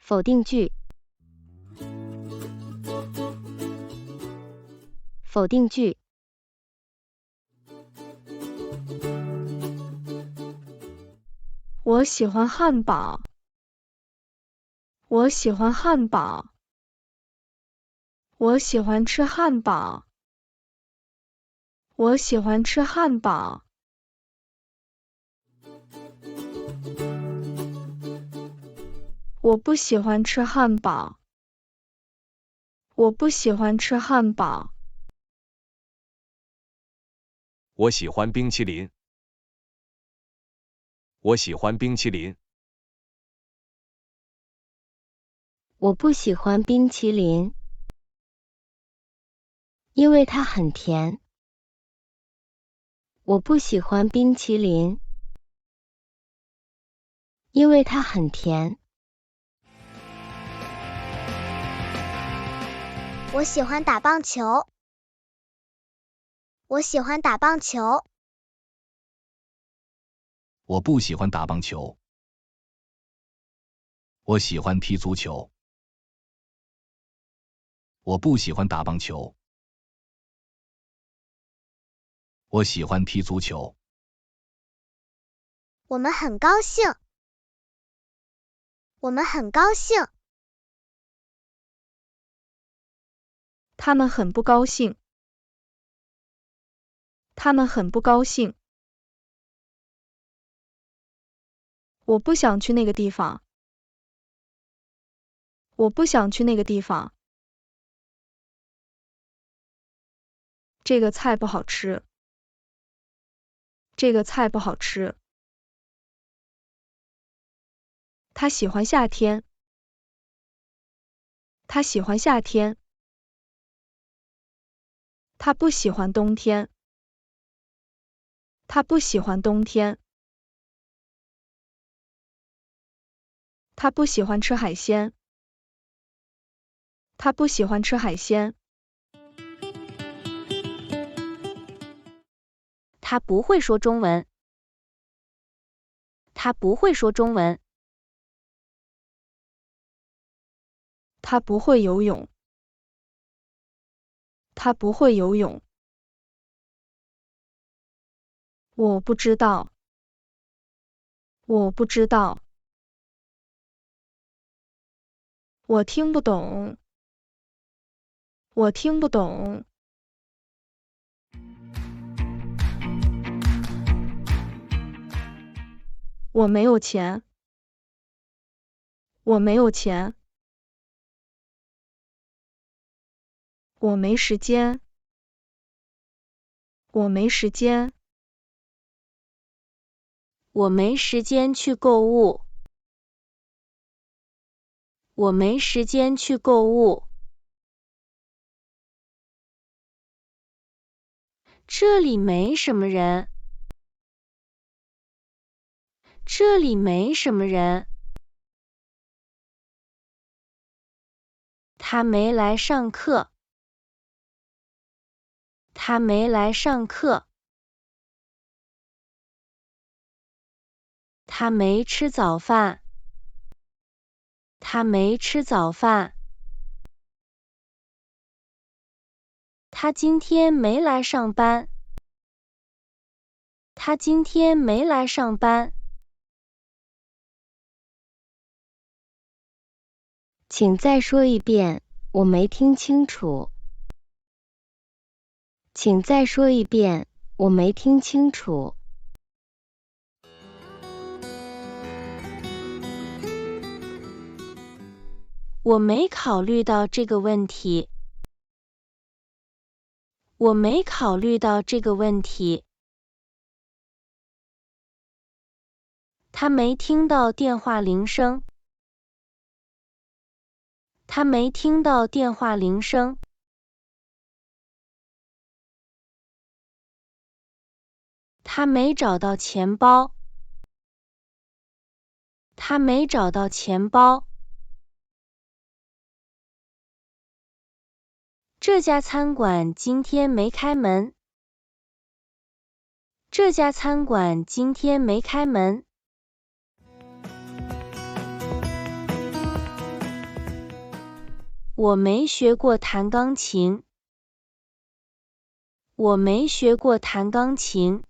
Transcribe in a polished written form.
否定句，否定句。我喜欢汉堡。我喜欢汉堡。我喜欢吃汉堡。我喜欢吃汉堡。我不喜欢吃汉堡。我不喜欢吃汉堡。我喜欢冰淇淋。我喜欢冰淇淋。我不喜欢冰淇淋，因为它很甜。我不喜欢冰淇淋，因为它很甜。我喜欢打棒球。我喜欢打棒球。我不喜欢打棒球。我喜欢踢足球。我不喜欢打棒球。我喜欢踢足球。我们很高兴。我们很高兴。他们很不高兴。他们很不高兴。我不想去那个地方。我不想去那个地方。这个菜不好吃。这个菜不好吃。他喜欢夏天。他喜欢夏天。他不喜欢冬天。他不喜欢冬天。他不喜欢吃海鲜。他不喜欢吃海鲜。他不会说中文。他不会说中文。他不会游泳。他不会游泳。我不知道。我不知道。我听不懂。我听不懂。我没有钱。我没有钱。我没时间。我没时间。我没时间去购物。我没时间去购物。这里没什么人。这里没什么人。他没来上课。他没来上课。他没吃早饭。他没吃早饭。他今天没来上班。他今天没来上班。请再说一遍，我没听清楚。请再说一遍，我没听清楚。我没考虑到这个问题。我没考虑到这个问题。他没听到电话铃声。他没听到电话铃声。他没找到钱包。他没找到钱包。这家餐馆今天没开门。这家餐馆今天没开门。我没学过弹钢琴。我没学过弹钢琴。